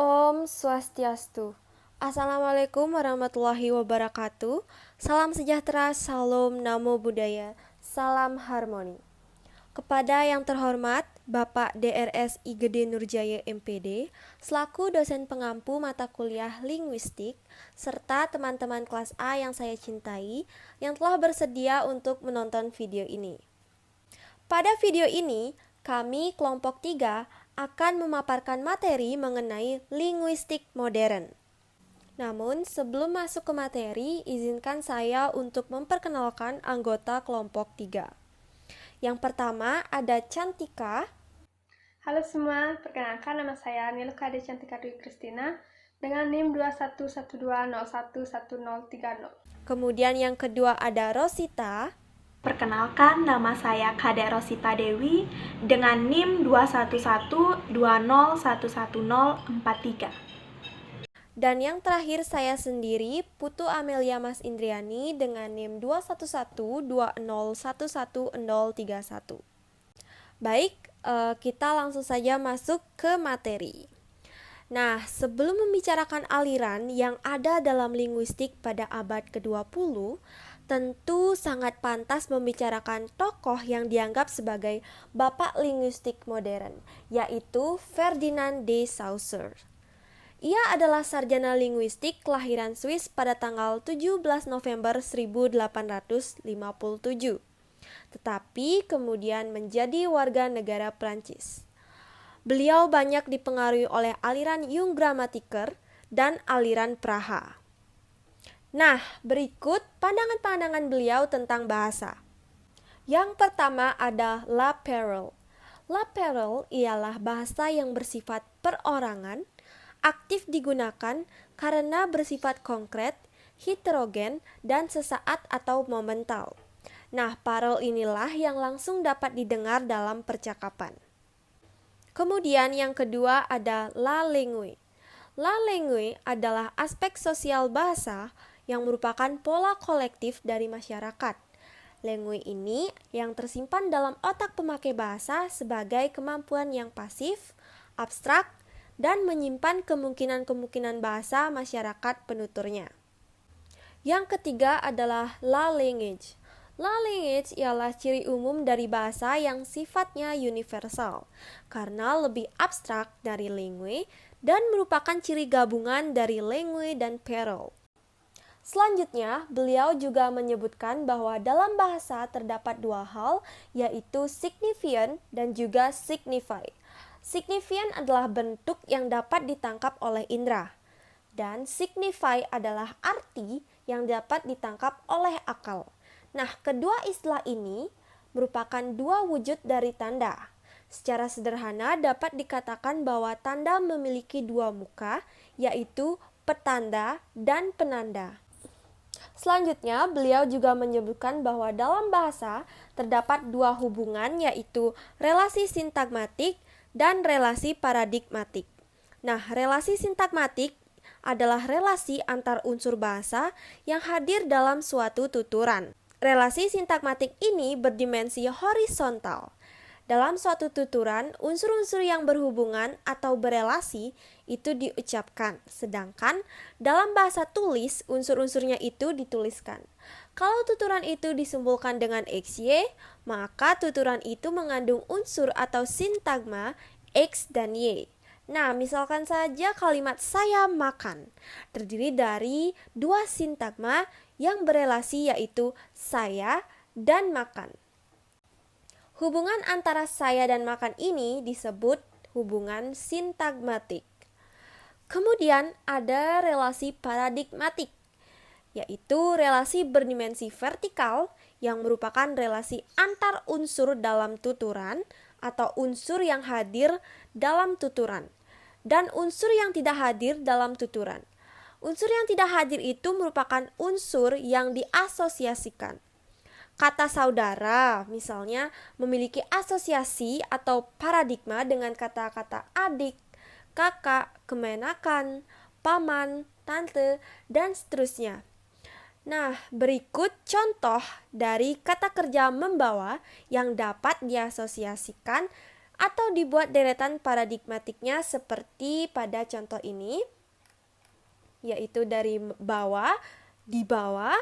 Om Swastiastu. Assalamualaikum warahmatullahi wabarakatuh. Salam sejahtera, salam namo buddhaya, salam harmoni. Kepada yang terhormat Bapak DRS I Gede Nurjaya MPD, selaku dosen pengampu mata kuliah linguistik, serta teman-teman kelas A yang saya cintai, yang telah bersedia untuk menonton video ini. Pada video ini, kami kelompok 3 akan memaparkan materi mengenai linguistik modern. Namun, sebelum masuk ke materi, izinkan saya untuk memperkenalkan anggota kelompok 3. Yang pertama ada Cantika. Halo semua, perkenalkan nama saya Niluka Ade Cantika Dwi Kristina dengan NIM 2112011030. Kemudian yang kedua ada Rosita. Perkenalkan, nama saya Kade Rosita Dewi dengan NIM 21120111043. Dan yang terakhir saya sendiri, Putu Amelia Mas Indriani dengan NIM 21120111031. Baik, kita langsung saja masuk ke materi. Nah, sebelum membicarakan aliran yang ada dalam linguistik pada abad ke-20, tentu sangat pantas membicarakan tokoh yang dianggap sebagai bapak linguistik modern, yaitu Ferdinand de Saussure. Ia adalah sarjana linguistik kelahiran Swiss pada tanggal 17 November 1857, tetapi kemudian menjadi warga negara Prancis. Beliau banyak dipengaruhi oleh aliran Jung Grammatiker dan aliran Praha. Nah, berikut pandangan-pandangan beliau tentang bahasa. Yang pertama ada La Parole. La Parole ialah bahasa yang bersifat perorangan, aktif digunakan karena bersifat konkret, heterogen, dan sesaat atau momental. Nah, parol inilah yang langsung dapat didengar dalam percakapan. Kemudian yang kedua ada la langue. La langue adalah aspek sosial bahasa yang merupakan pola kolektif dari masyarakat. Langue ini yang tersimpan dalam otak pemakai bahasa sebagai kemampuan yang pasif, abstrak, dan menyimpan kemungkinan-kemungkinan bahasa masyarakat penuturnya. Yang ketiga adalah la language. La language ialah ciri umum dari bahasa yang sifatnya universal, karena lebih abstrak dari langue dan merupakan ciri gabungan dari langue dan parole. Selanjutnya, beliau juga menyebutkan bahwa dalam bahasa terdapat dua hal, yaitu signifiant dan juga signify. Signifiant adalah bentuk yang dapat ditangkap oleh indera, dan signify adalah arti yang dapat ditangkap oleh akal. Nah, kedua istilah ini merupakan dua wujud dari tanda. Secara sederhana dapat dikatakan bahwa tanda memiliki dua muka, yaitu petanda dan penanda. Selanjutnya, beliau juga menyebutkan bahwa dalam bahasa terdapat dua hubungan, yaitu relasi sintagmatik dan relasi paradigmatik. Nah, relasi sintagmatik adalah relasi antar unsur bahasa yang hadir dalam suatu tuturan. Relasi sintagmatik ini berdimensi horizontal. Dalam suatu tuturan, unsur-unsur yang berhubungan atau berelasi itu diucapkan, sedangkan dalam bahasa tulis, unsur-unsurnya itu dituliskan. Kalau tuturan itu disimpulkan dengan XY, maka tuturan itu mengandung unsur atau sintagma X dan Y. Nah, misalkan saja kalimat saya makan, terdiri dari dua sintagma yang berelasi yaitu saya dan makan. Hubungan antara saya dan makan ini disebut hubungan sintagmatik. Kemudian ada relasi paradigmatik, yaitu relasi berdimensi vertikal yang merupakan relasi antar unsur dalam tuturan atau unsur yang hadir dalam tuturan dan unsur yang tidak hadir dalam tuturan. Unsur yang tidak hadir itu merupakan unsur yang diasosiasikan. Kata saudara misalnya memiliki asosiasi atau paradigma dengan kata-kata adik, kakak, kemenakan, paman, tante, dan seterusnya. Nah, berikut contoh dari kata kerja membawa yang dapat diasosiasikan atau dibuat deretan paradigmatiknya seperti pada contoh ini, yaitu dari bawah, di bawah,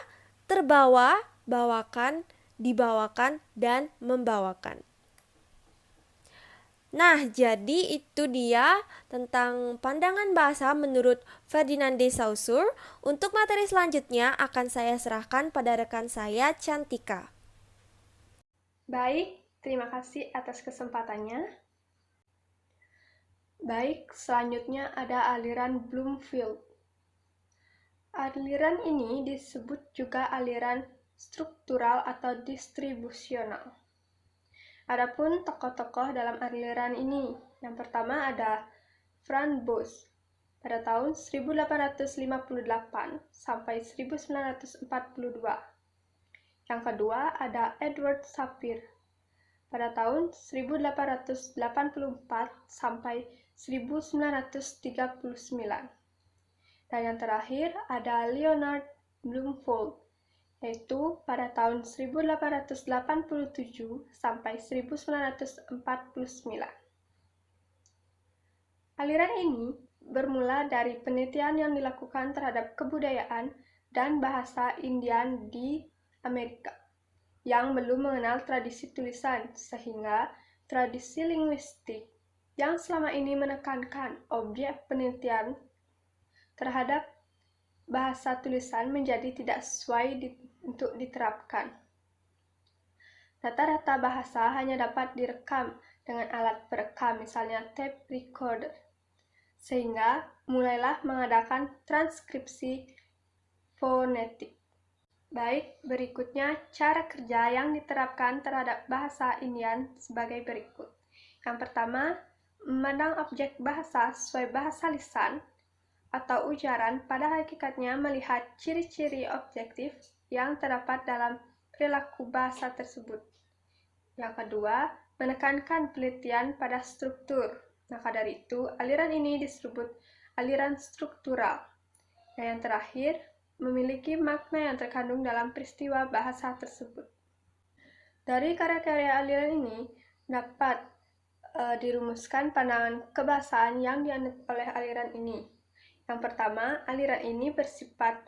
terbawa, bawakan, dibawakan, dan membawakan. Nah, jadi itu dia tentang pandangan bahasa menurut Ferdinand de Saussure. Untuk materi selanjutnya akan saya serahkan pada rekan saya, Cantika. Baik, terima kasih atas kesempatannya. Baik, selanjutnya ada aliran Bloomfield. Aliran ini disebut juga aliran struktural atau distribusional. Adapun tokoh-tokoh dalam aliran ini, yang pertama ada Franz Boas pada tahun 1858 sampai 1942. Yang kedua ada Edward Sapir pada tahun 1884 sampai 1939. Dan yang terakhir ada Leonard Bloomfield, yaitu pada tahun 1887 sampai 1949. Aliran ini bermula dari penelitian yang dilakukan terhadap kebudayaan dan bahasa Indian di Amerika yang belum mengenal tradisi tulisan, sehingga tradisi linguistik yang selama ini menekankan objek penelitian terhadap bahasa tulisan menjadi tidak sesuai untuk diterapkan. Rata-rata bahasa hanya dapat direkam dengan alat perekam, misalnya tape recorder, sehingga mulailah mengadakan transkripsi fonetik. Baik, berikutnya cara kerja yang diterapkan terhadap bahasa Indian sebagai berikut. Yang pertama, memandang objek bahasa sesuai bahasa lisan atau ujaran pada hakikatnya melihat ciri-ciri objektif yang terdapat dalam perilaku bahasa tersebut. Yang kedua, menekankan penelitian pada struktur. Maka dari itu, aliran ini disebut aliran struktural. Dan yang terakhir, memiliki makna yang terkandung dalam peristiwa bahasa tersebut. Dari karya-karya aliran ini dapat dirumuskan pandangan kebahasaan yang dianut oleh aliran ini. Yang pertama, aliran ini bersifat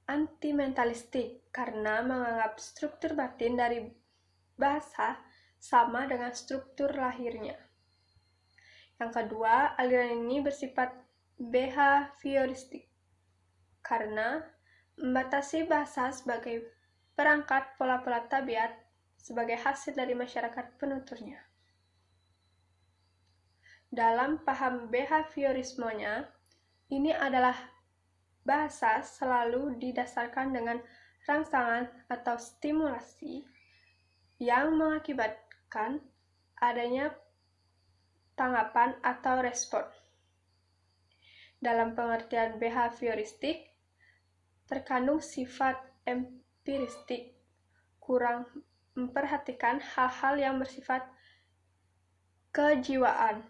anti-mentalistik karena menganggap struktur batin dari bahasa sama dengan struktur lahirnya. Yang kedua, aliran ini bersifat behavioristik karena membatasi bahasa sebagai perangkat pola-pola tabiat sebagai hasil dari masyarakat penuturnya. Dalam paham behaviorismenya, ini adalah bahasa selalu didasarkan dengan rangsangan atau stimulasi yang mengakibatkan adanya tanggapan atau respon. Dalam pengertian behavioristik, terkandung sifat empiristik, kurang memperhatikan hal-hal yang bersifat kejiwaan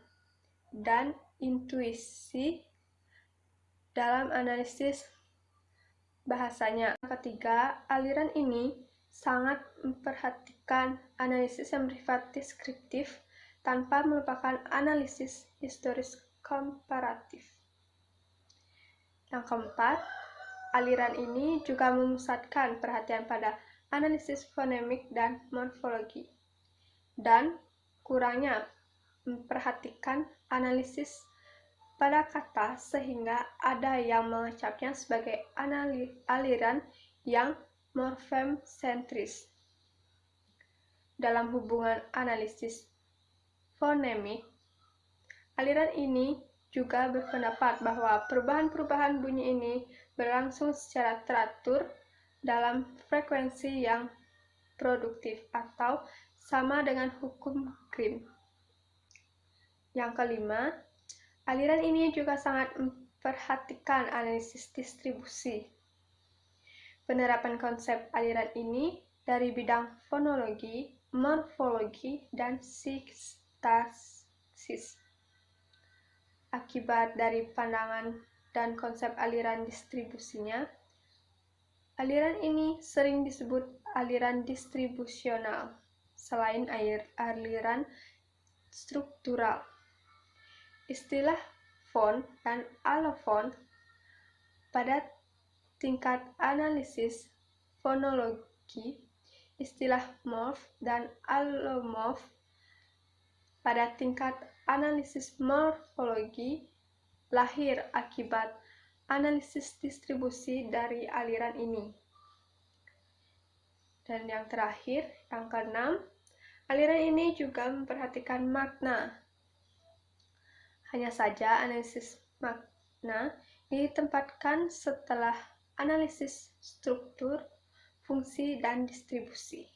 dan intuisi dalam analisis bahasanya. Yang ketiga, aliran ini sangat memperhatikan analisis yang bersifat deskriptif tanpa melupakan analisis historis komparatif. Yang keempat, aliran ini juga memusatkan perhatian pada analisis fonemik dan morfologi, dan kurangnya memperhatikan analisis pada kata sehingga ada yang mengecapnya sebagai aliran yang morfem sentris. Dalam hubungan analisis fonemik, aliran ini juga berpendapat bahwa perubahan-perubahan bunyi ini berlangsung secara teratur dalam frekuensi yang produktif atau sama dengan hukum Grimm. Yang kelima, aliran ini juga sangat memperhatikan analisis distribusi. Penerapan konsep aliran ini dari bidang fonologi, morfologi, dan sintaksis. Akibat dari pandangan dan konsep aliran distribusinya, aliran ini sering disebut aliran distribusional, selain aliran struktural. Istilah font dan allofont pada tingkat analisis fonologi, istilah morf dan allomorf pada tingkat analisis morfologi lahir akibat analisis distribusi dari aliran ini. Dan yang terakhir, yang keenam, aliran ini juga memperhatikan makna. Hanya saja analisis makna ditempatkan setelah analisis struktur, fungsi, dan distribusi.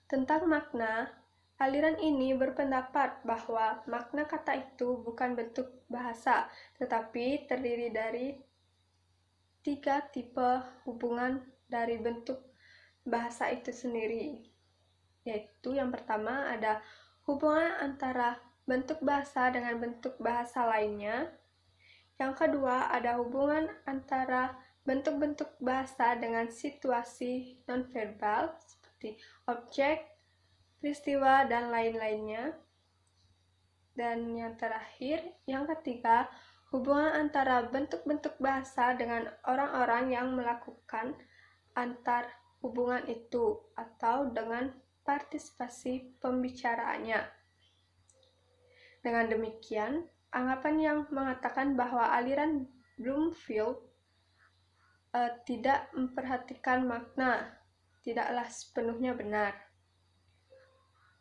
Tentang makna, aliran ini berpendapat bahwa makna kata itu bukan bentuk bahasa, tetapi terdiri dari 3 tipe hubungan dari bentuk bahasa itu sendiri. Yaitu yang pertama ada hubungan antara bentuk bahasa dengan bentuk bahasa lainnya. Yang kedua ada hubungan antara bentuk-bentuk bahasa dengan situasi nonverbal seperti objek, peristiwa, dan lain-lainnya. Dan yang terakhir, yang ketiga, hubungan antara bentuk-bentuk bahasa dengan orang-orang yang melakukan antar hubungan itu atau dengan partisipasi pembicaraannya. Dengan demikian, anggapan yang mengatakan bahwa aliran Bloomfield tidak memperhatikan makna tidaklah sepenuhnya benar.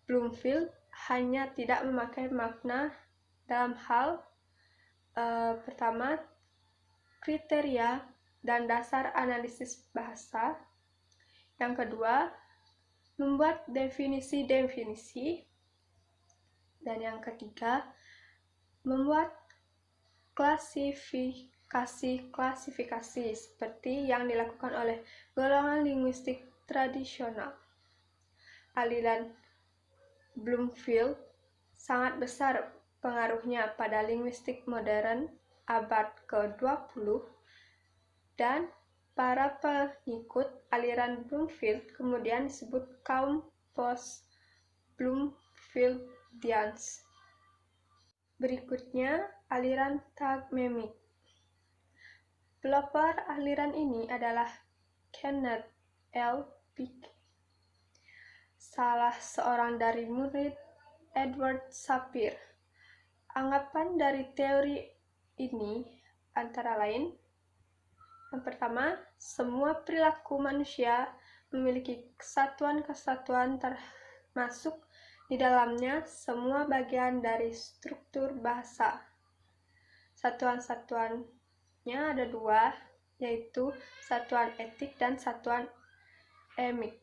Bloomfield hanya tidak memakai makna dalam hal pertama, kriteria dan dasar analisis bahasa. Yang kedua, membuat definisi-definisi. Dan yang ketiga, membuat klasifikasi-klasifikasi seperti yang dilakukan oleh golongan linguistik tradisional. Aliran Bloomfield sangat besar pengaruhnya pada linguistik modern abad ke-20 dan para pengikut aliran Bloomfield kemudian disebut kaum post-Bloomfieldians. Berikutnya, aliran tagmemic. Pelopor aliran ini adalah Kenneth L. Peake, salah seorang dari murid Edward Sapir. Anggapan dari teori ini antara lain, yang pertama, semua perilaku manusia memiliki kesatuan-kesatuan termasuk di dalamnya semua bagian dari struktur bahasa. Satuan-satuannya ada 2, yaitu satuan etik dan satuan emik.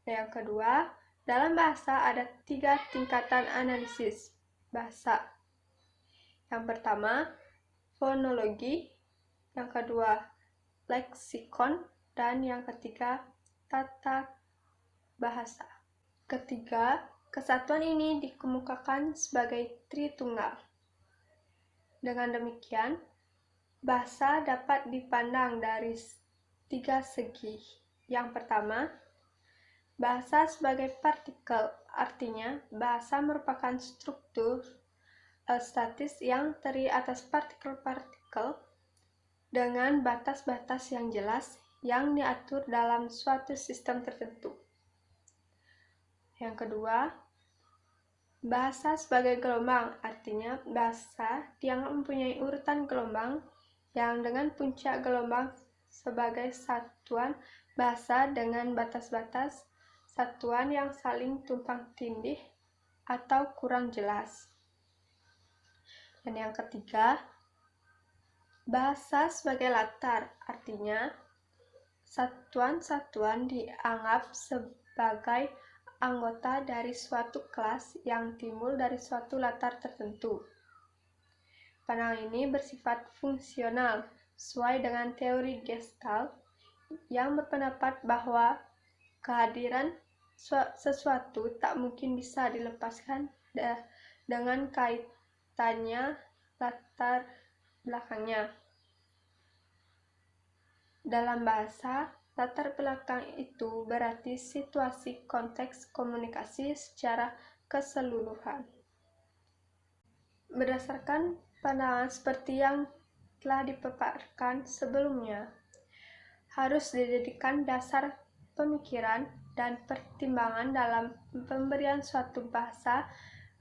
Yang kedua, dalam bahasa ada 3 tingkatan analisis bahasa. Yang pertama, fonologi, yang kedua, leksikon, dan yang ketiga, tata bahasa. Ketiga, kesatuan ini dikemukakan sebagai Tritunggal. Dengan demikian, bahasa dapat dipandang dari 3 segi. Yang pertama, bahasa sebagai partikel, artinya bahasa merupakan struktur statis yang terdiri atas partikel-partikel dengan batas-batas yang jelas yang diatur dalam suatu sistem tertentu. Yang kedua, bahasa sebagai gelombang, artinya bahasa dianggap mempunyai urutan gelombang yang dengan puncak gelombang sebagai satuan bahasa dengan batas-batas satuan yang saling tumpang tindih atau kurang jelas. Dan yang ketiga, bahasa sebagai latar, artinya satuan-satuan dianggap sebagai anggota dari suatu kelas yang timbul dari suatu latar tertentu. Pandangan ini bersifat fungsional, sesuai dengan teori Gestalt yang berpendapat bahwa kehadiran sesuatu tak mungkin bisa dilepaskan dengan kaitannya latar belakangnya. Dalam bahasa, latar belakang itu berarti situasi konteks komunikasi secara keseluruhan. Berdasarkan pandangan seperti yang telah dipaparkan sebelumnya, harus dijadikan dasar pemikiran dan pertimbangan dalam pemberian suatu bahasa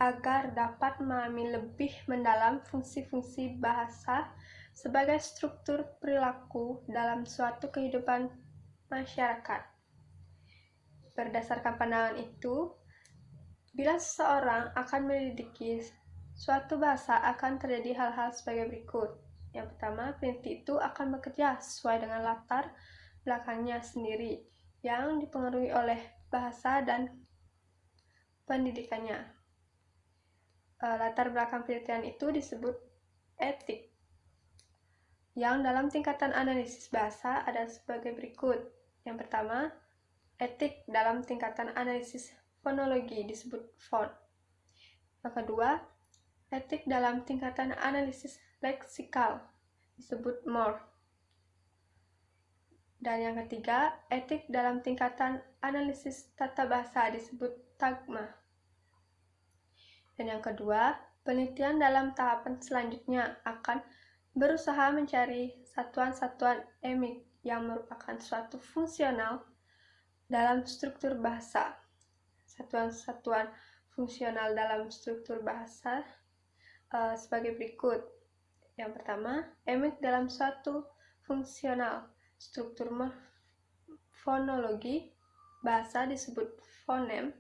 agar dapat memahami lebih mendalam fungsi-fungsi bahasa sebagai struktur perilaku dalam suatu kehidupan masyarakat. Berdasarkan pandangan itu, bila seseorang akan menyelidiki suatu bahasa akan terjadi hal-hal sebagai berikut. Yang pertama, peneliti itu akan bekerja sesuai dengan latar belakangnya sendiri yang dipengaruhi oleh bahasa dan pendidikannya. Latar belakang penelitian itu disebut etik. Yang dalam tingkatan analisis bahasa ada sebagai berikut. Yang pertama, etik dalam tingkatan analisis fonologi disebut fon. Yang kedua, etik dalam tingkatan analisis leksikal disebut more. Dan yang ketiga, etik dalam tingkatan analisis tata bahasa disebut tagma. Dan yang kedua, penelitian dalam tahapan selanjutnya akan berusaha mencari satuan-satuan emik yang merupakan suatu fungsional dalam struktur bahasa. Satuan-satuan fungsional dalam struktur bahasa sebagai berikut. Yang pertama, emik dalam suatu fungsional struktur fonologi bahasa disebut fonem.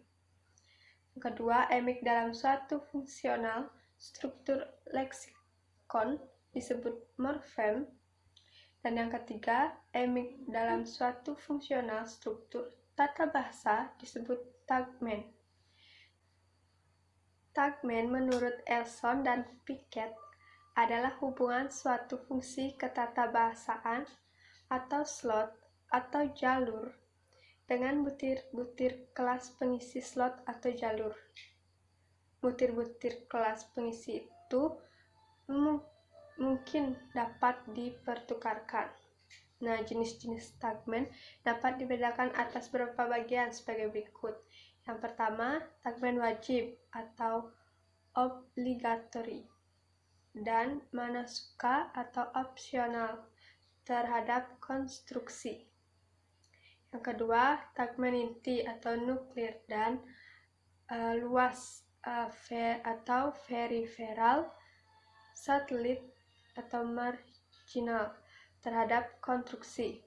Yang kedua, emik dalam suatu fungsional struktur leksikon disebut morfem. Dan yang ketiga, emik dalam suatu fungsional struktur tata bahasa disebut tagmen. Tagmen menurut Elson dan Piquet adalah hubungan suatu fungsi ketatabahasaan atau slot atau jalur dengan butir-butir kelas pengisi slot atau jalur. Butir-butir kelas pengisi itu mungkin dapat dipertukarkan. Nah, jenis-jenis tagmen dapat dibedakan atas beberapa bagian sebagai berikut. Yang pertama, tagmen wajib atau obligatory dan mana suka atau opsional terhadap konstruksi. Yang kedua, tagmen inti atau nuklir dan luas atau periferal, satelit atau marginal terhadap konstruksi.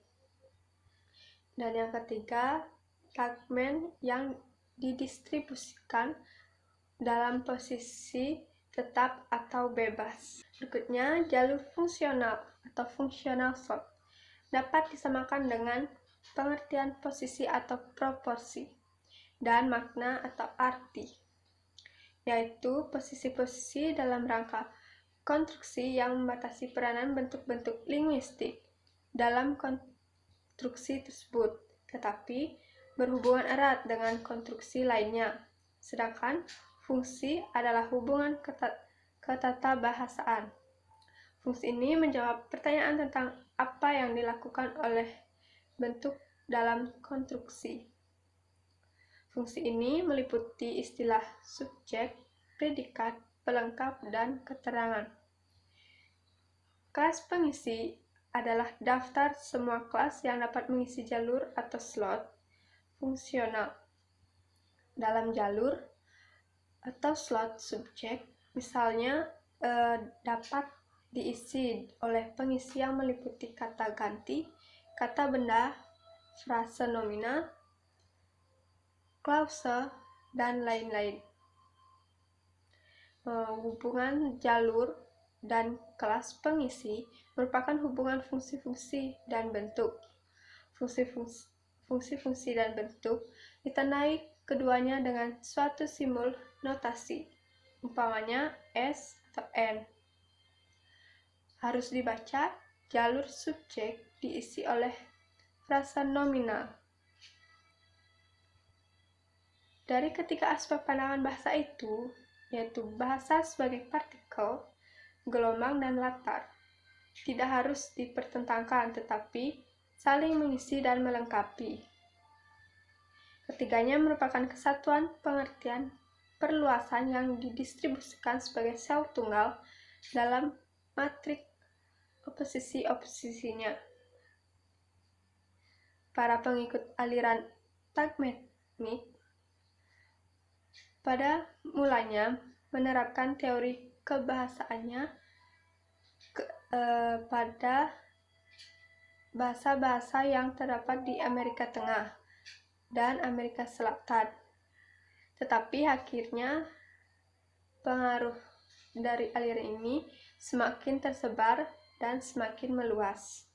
Dan yang ketiga, tagmen yang didistribusikan dalam posisi tetap atau bebas. Berikutnya, jalur fungsional atau functional slot dapat disamakan dengan pengertian posisi atau proporsi dan makna atau arti, yaitu posisi-posisi dalam rangka konstruksi yang membatasi peranan bentuk-bentuk linguistik dalam konstruksi tersebut, tetapi berhubungan erat dengan konstruksi lainnya. Sedangkan fungsi adalah hubungan ketatabahasaan. Fungsi ini menjawab pertanyaan tentang apa yang dilakukan oleh bentuk dalam konstruksi. Fungsi ini meliputi istilah subjek, predikat, pelengkap, dan keterangan. Kelas pengisi adalah daftar semua kelas yang dapat mengisi jalur atau slot fungsional. Dalam jalur atau slot subjek, misalnya dapat diisi oleh pengisi yang meliputi kata ganti, kata benda, frase nominal, klause, dan lain-lain. Hubungan jalur dan kelas pengisi merupakan hubungan fungsi-fungsi dan bentuk. Fungsi-fungsi dan bentuk ditandai keduanya dengan suatu simbol notasi, umpamanya S atau N. Harus dibaca, jalur subjek diisi oleh frasa nominal. Dari ketiga aspek pandangan bahasa itu, yaitu bahasa sebagai partikel, gelombang, dan latar, tidak harus dipertentangkan, tetapi saling mengisi dan melengkapi. Ketiganya merupakan kesatuan pengertian perluasan yang didistribusikan sebagai sel tunggal dalam matriks oposisi-oposisinya. Para pengikut aliran tagmatic pada mulanya menerapkan teori kebahasaannya pada bahasa-bahasa yang terdapat di Amerika Tengah dan Amerika Selatan. Tetapi akhirnya pengaruh dari aliran ini semakin tersebar dan semakin meluas.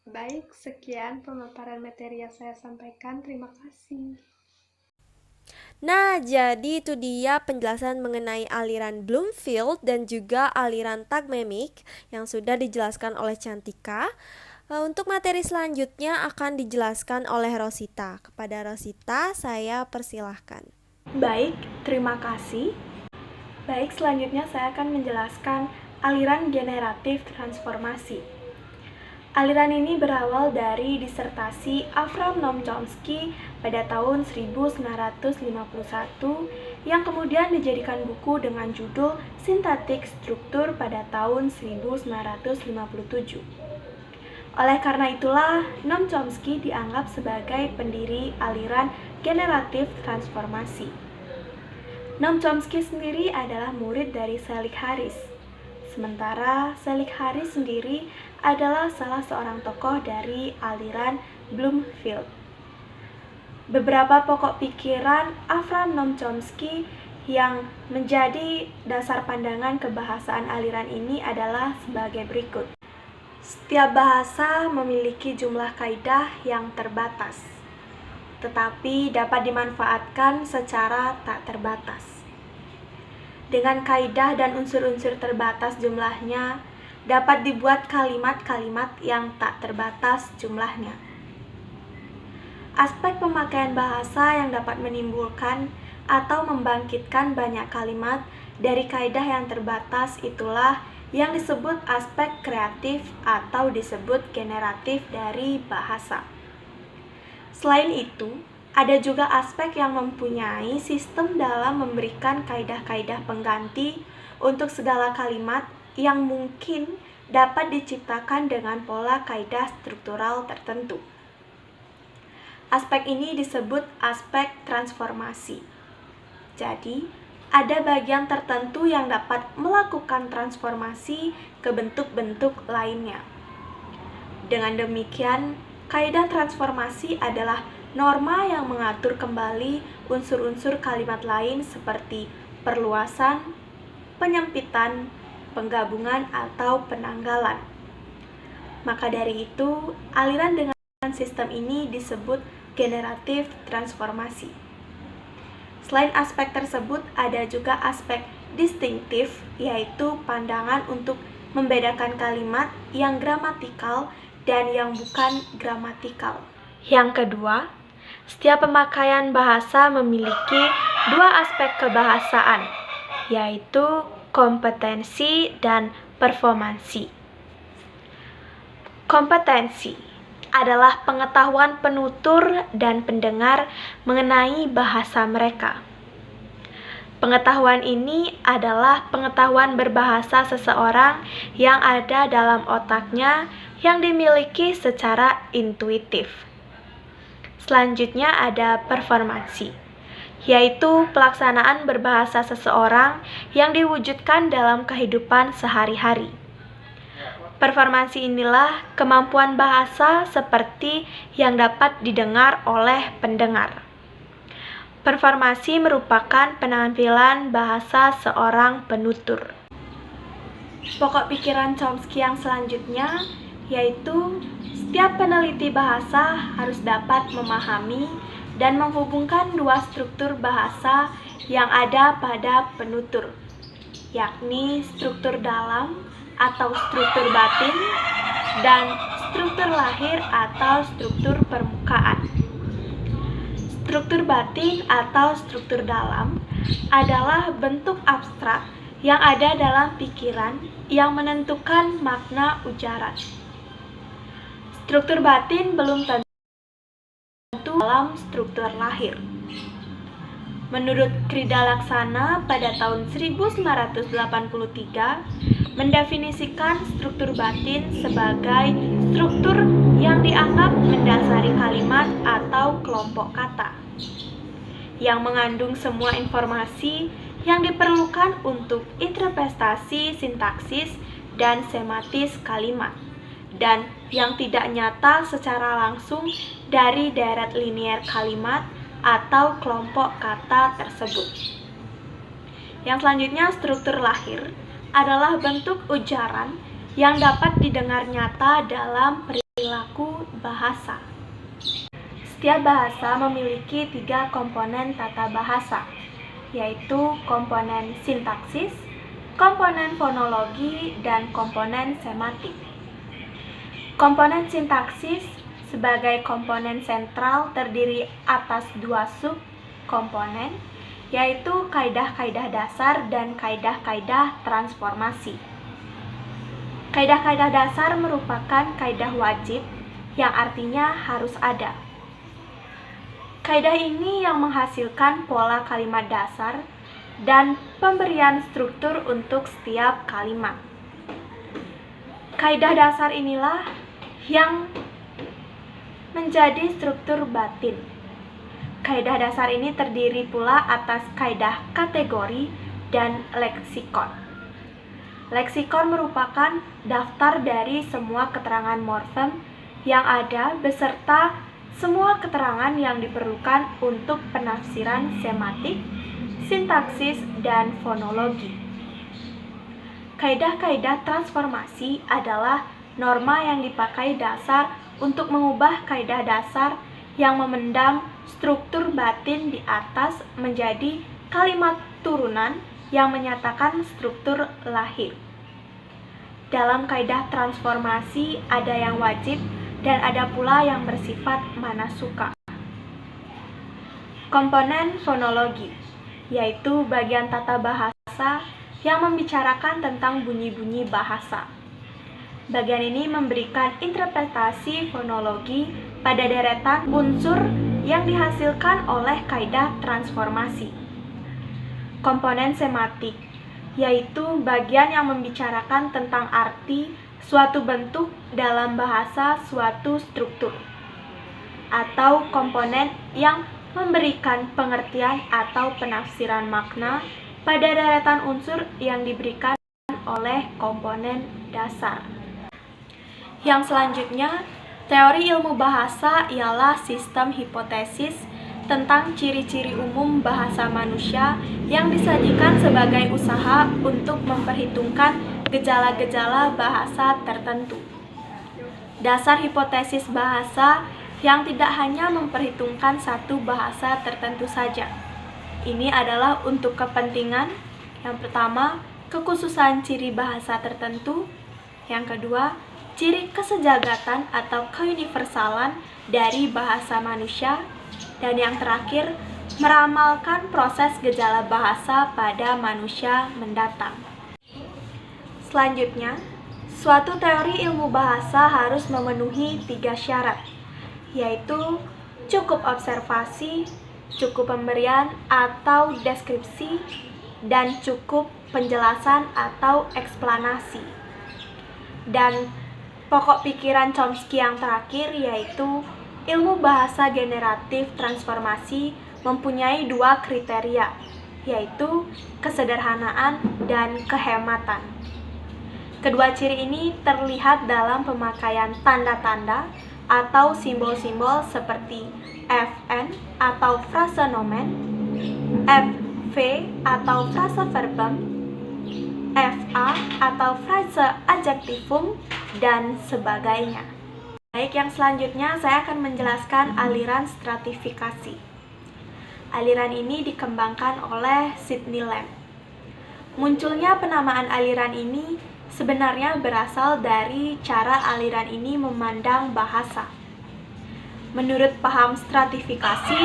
Baik, sekian pemaparan materi yang saya sampaikan. Terima kasih. Nah, jadi itu dia penjelasan mengenai aliran Bloomfield dan juga aliran tagmatic yang sudah dijelaskan oleh Cantika. Untuk materi selanjutnya akan dijelaskan oleh Rosita. Kepada Rosita, saya persilahkan. Baik, terima kasih. Baik, selanjutnya saya akan menjelaskan aliran generatif transformasi. Aliran ini berawal dari disertasi Avram Noam Chomsky pada tahun 1951 yang kemudian dijadikan buku dengan judul Synthetic Structure pada tahun 1957. Oleh karena itulah, Noam Chomsky dianggap sebagai pendiri aliran generatif transformasi. Noam Chomsky sendiri adalah murid dari Selig Harris. Sementara Selig Harris sendiri adalah salah seorang tokoh dari aliran Bloomfield. Beberapa pokok pikiran Avram Noam Chomsky yang menjadi dasar pandangan kebahasaan aliran ini adalah sebagai berikut. Setiap bahasa memiliki jumlah kaidah yang terbatas, tetapi dapat dimanfaatkan secara tak terbatas. Dengan kaidah dan unsur-unsur terbatas jumlahnya, dapat dibuat kalimat-kalimat yang tak terbatas jumlahnya. Aspek pemakaian bahasa yang dapat menimbulkan atau membangkitkan banyak kalimat dari kaidah yang terbatas itulah yang disebut aspek kreatif atau disebut generatif dari bahasa. Selain itu, ada juga aspek yang mempunyai sistem dalam memberikan kaidah-kaidah pengganti untuk segala kalimat yang mungkin dapat diciptakan dengan pola kaidah struktural tertentu. Aspek ini disebut aspek transformasi. Jadi, ada bagian tertentu yang dapat melakukan transformasi ke bentuk-bentuk lainnya. Dengan demikian, kaidah transformasi adalah norma yang mengatur kembali unsur-unsur kalimat lain seperti perluasan, penyempitan, penggabungan, atau penanggalan. Maka dari itu, aliran dengan sistem ini disebut generatif transformasi. Selain aspek tersebut, ada juga aspek distinktif, yaitu pandangan untuk membedakan kalimat yang gramatikal dan yang bukan gramatikal. Yang kedua, setiap pemakaian bahasa memiliki dua aspek kebahasaan, yaitu kompetensi dan performansi. Kompetensi adalah pengetahuan penutur dan pendengar mengenai bahasa mereka. Pengetahuan ini adalah pengetahuan berbahasa seseorang yang ada dalam otaknya yang dimiliki secara intuitif. Selanjutnya ada performansi, yaitu pelaksanaan berbahasa seseorang yang diwujudkan dalam kehidupan sehari-hari. Performansi inilah kemampuan bahasa seperti yang dapat didengar oleh pendengar. Performansi merupakan penampilan bahasa seorang penutur. Pokok pikiran Chomsky yang selanjutnya yaitu setiap peneliti bahasa harus dapat memahami dan menghubungkan dua struktur bahasa yang ada pada penutur, yakni struktur dalam atau struktur batin dan struktur lahir atau struktur permukaan. Struktur batin atau struktur dalam adalah bentuk abstrak yang ada dalam pikiran yang menentukan makna ujaran. Struktur batin belum tentu dalam struktur lahir. Menurut Krida Laksana pada tahun 1983 mendefinisikan struktur batin sebagai struktur yang dianggap mendasari kalimat atau kelompok kata yang mengandung semua informasi yang diperlukan untuk interpretasi sintaksis dan sematis kalimat dan yang tidak nyata secara langsung dari deret linier kalimat atau kelompok kata tersebut. Yang selanjutnya, struktur lahir adalah bentuk ujaran yang dapat didengar nyata dalam perilaku bahasa. Setiap bahasa memiliki 3 komponen tata bahasa, yaitu komponen sintaksis, komponen fonologi, dan komponen sematik. Komponen sintaksis sebagai komponen sentral terdiri atas 2 subkomponen, yaitu kaidah-kaidah dasar dan kaidah-kaidah transformasi. Kaidah-kaidah dasar merupakan kaidah wajib yang artinya harus ada. Kaidah ini yang menghasilkan pola kalimat dasar dan pemberian struktur untuk setiap kalimat. Kaidah dasar inilah yang menjadi struktur batin. Kaidah dasar ini terdiri pula atas kaidah kategori dan leksikon. Leksikon merupakan daftar dari semua keterangan morfem yang ada beserta semua keterangan yang diperlukan untuk penafsiran sematik, sintaksis, dan fonologi. Kaidah-kaidah transformasi adalah norma yang dipakai dasar untuk mengubah kaidah dasar yang memendam struktur batin di atas menjadi kalimat turunan yang menyatakan struktur lahir. Dalam kaidah transformasi ada yang wajib dan ada pula yang bersifat manasuka. Komponen fonologi, yaitu bagian tata bahasa yang membicarakan tentang bunyi-bunyi bahasa. Bagian ini memberikan interpretasi fonologi pada deretan unsur yang dihasilkan oleh kaidah transformasi. Komponen sematik, yaitu bagian yang membicarakan tentang arti suatu bentuk dalam bahasa suatu struktur, atau komponen yang memberikan pengertian atau penafsiran makna pada deretan unsur yang diberikan oleh komponen dasar. Yang selanjutnya, teori ilmu bahasa ialah sistem hipotesis tentang ciri-ciri umum bahasa manusia yang disajikan sebagai usaha untuk memperhitungkan gejala-gejala bahasa tertentu. Dasar hipotesis bahasa yang tidak hanya memperhitungkan satu bahasa tertentu saja. Ini adalah untuk kepentingan, yang pertama, kekhususan ciri bahasa tertentu, yang kedua, ciri kesejagatan atau keuniversalan dari bahasa manusia, dan yang terakhir, meramalkan proses gejala bahasa pada manusia mendatang. Selanjutnya, suatu teori ilmu bahasa harus memenuhi 3 syarat, yaitu cukup observasi, cukup pemberian atau deskripsi, dan cukup penjelasan atau eksplanasi. Dan pokok pikiran Chomsky yang terakhir yaitu ilmu bahasa generatif transformasi mempunyai 2 kriteria, yaitu kesederhanaan dan kehematan. Kedua ciri ini terlihat dalam pemakaian tanda-tanda atau simbol-simbol seperti FN atau frase nomen, FV atau frase verbum, FA atau frase adjektifum, dan sebagainya. Baik, yang selanjutnya saya akan menjelaskan aliran stratifikasi. Aliran ini dikembangkan oleh Sidney Lamb. Munculnya penamaan aliran ini sebenarnya berasal dari cara aliran ini memandang bahasa. Menurut paham stratifikasi,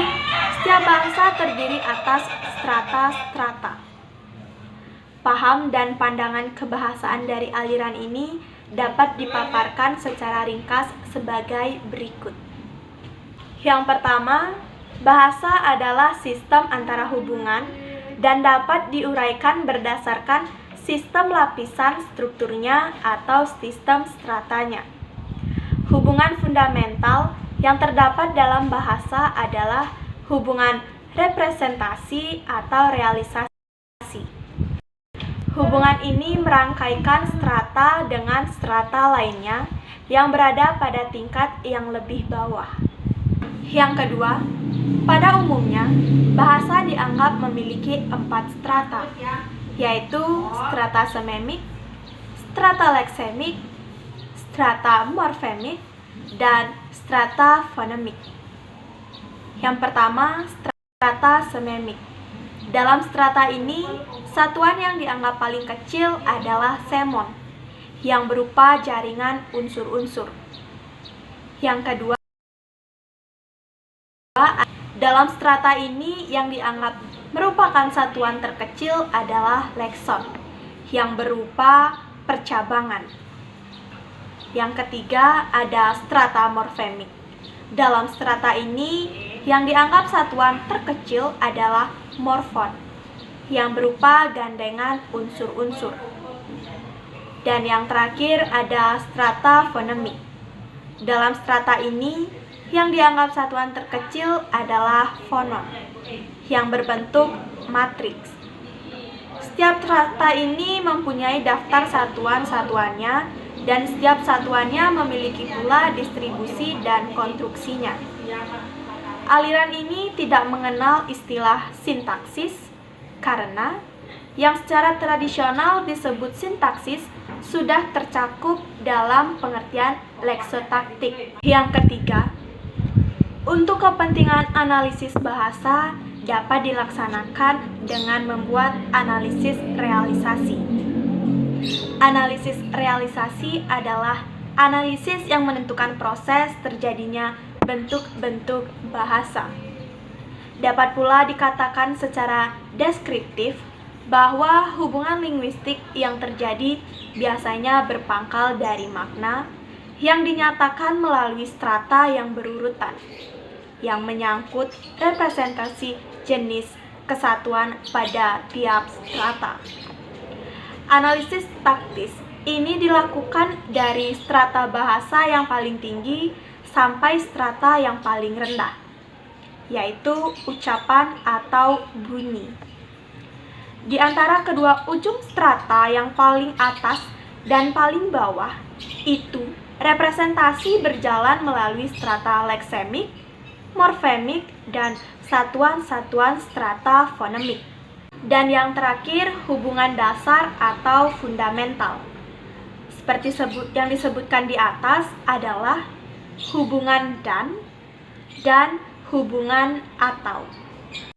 setiap bahasa terdiri atas strata-strata. Paham dan pandangan kebahasaan dari aliran ini dapat dipaparkan secara ringkas sebagai berikut. Yang pertama, Bahasa adalah sistem antara hubungan dan dapat diuraikan berdasarkan sistem lapisan strukturnya atau sistem stratanya. Hubungan fundamental yang terdapat dalam bahasa adalah hubungan representasi atau realisasi. Hubungan ini merangkaikan strata dengan strata lainnya yang berada pada tingkat yang lebih bawah. Yang kedua, pada umumnya, bahasa dianggap memiliki 4 strata, yaitu strata sememik, strata leksemik, strata morfemik, dan strata fonemik. Yang pertama, strata sememik. Dalam strata ini, satuan yang dianggap paling kecil adalah semon, yang berupa jaringan unsur-unsur. Yang kedua, dalam strata ini yang dianggap merupakan satuan terkecil adalah lekson, yang berupa percabangan. Yang ketiga, ada strata morfemik. Dalam strata ini, yang dianggap satuan terkecil adalah morfon, yang berupa gandengan unsur-unsur. Dan yang terakhir ada strata fonemik. Dalam strata ini, yang dianggap satuan terkecil adalah fonon, yang berbentuk matriks. Setiap strata ini mempunyai daftar satuan-satuannya, dan setiap satuannya memiliki pula distribusi dan konstruksinya. Aliran ini tidak mengenal istilah sintaksis karena yang secara tradisional disebut sintaksis sudah tercakup dalam pengertian leksotaktik. Yang ketiga, untuk kepentingan analisis bahasa dapat dilaksanakan dengan membuat analisis realisasi. Analisis realisasi adalah analisis yang menentukan proses terjadinya bentuk-bentuk bahasa. Dapat pula dikatakan secara deskriptif bahwa hubungan linguistik yang terjadi biasanya berpangkal dari makna yang dinyatakan melalui strata yang berurutan, yang menyangkut representasi jenis kesatuan pada tiap strata. Analisis taktis ini dilakukan dari strata bahasa yang paling tinggi sampai strata yang paling rendah, yaitu ucapan atau bunyi. Di antara kedua ujung strata yang paling atas dan paling bawah, itu representasi berjalan melalui strata leksemik, morfemik, dan satuan-satuan strata fonemik. Dan yang terakhir, hubungan dasar atau fundamental. Seperti yang disebutkan di atas adalah hubungan dan hubungan atau.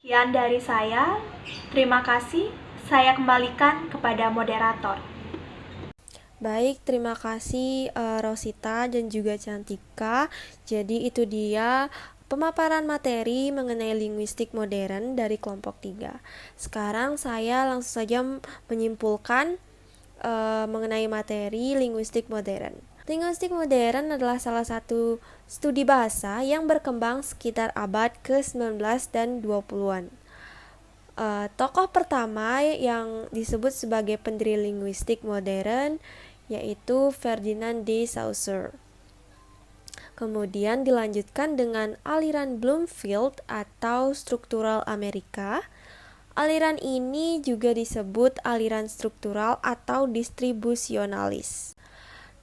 Sekian dari saya. Terima kasih. Saya kembalikan kepada moderator. Baik, terima kasih Rosita dan juga Cantika. Jadi itu dia pemaparan materi mengenai linguistik modern dari kelompok 3. Sekarang saya langsung saja menyimpulkan mengenai materi linguistik modern. Linguistik modern adalah salah satu studi bahasa yang berkembang sekitar abad ke-19 dan 20-an. Tokoh pertama yang disebut sebagai pendiri linguistik modern yaitu Ferdinand de Saussure. Kemudian dilanjutkan dengan aliran Bloomfield atau struktural Amerika. Aliran ini juga disebut aliran struktural atau distribusionalis.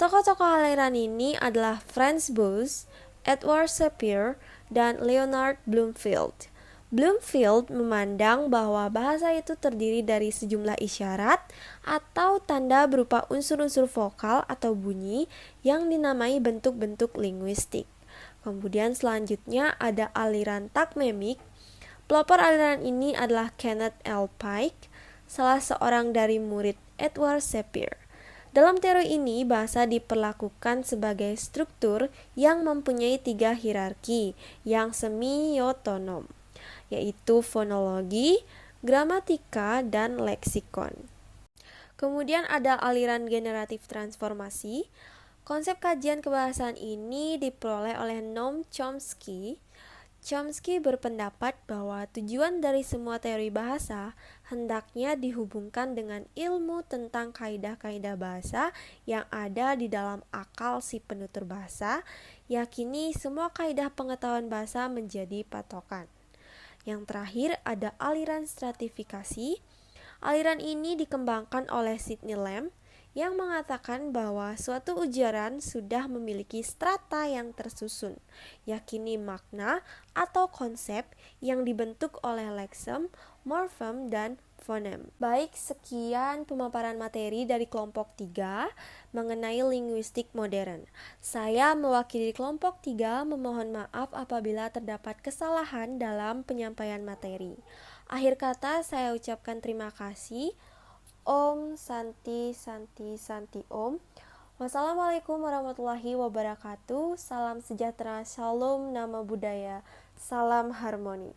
Tokoh-tokoh aliran ini adalah Franz Boas, Edward Sapir, dan Leonard Bloomfield. Bloomfield memandang bahwa bahasa itu terdiri dari sejumlah isyarat atau tanda berupa unsur-unsur vokal atau bunyi yang dinamai bentuk-bentuk linguistik. Kemudian selanjutnya ada aliran takmemik. Pelopor aliran ini adalah Kenneth L. Pike, salah seorang dari murid Edward Sapir. Dalam teori ini, bahasa diperlakukan sebagai struktur yang mempunyai 3 hierarki yang semiotonom, yaitu fonologi, gramatika, dan leksikon. Kemudian ada aliran generatif transformasi. Konsep kajian kebahasaan ini diperoleh oleh Noam Chomsky Chomsky berpendapat bahwa tujuan dari semua teori bahasa hendaknya dihubungkan dengan ilmu tentang kaidah-kaidah bahasa yang ada di dalam akal si penutur bahasa. Yakini semua kaidah pengetahuan bahasa menjadi patokan. Yang terakhir ada aliran stratifikasi. Aliran ini dikembangkan oleh Sidney Lamb yang mengatakan bahwa suatu ujaran sudah memiliki strata yang tersusun, yakini makna atau konsep yang dibentuk oleh leksem, morfem, dan fonem. Baik, sekian pemaparan materi dari kelompok 3 mengenai linguistik modern. Saya mewakili kelompok 3 memohon maaf apabila terdapat kesalahan dalam penyampaian materi. Akhir kata saya ucapkan terima kasih. Om Santi Santi Santi Om. Wassalamualaikum warahmatullahi wabarakatuh. Salam sejahtera, shalom, nama budaya, salam harmoni.